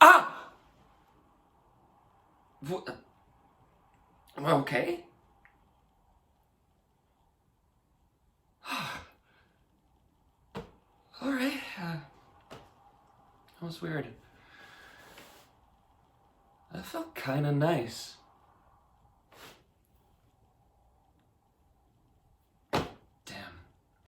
Ah! Okay. All right. That was weird. That felt kind of nice.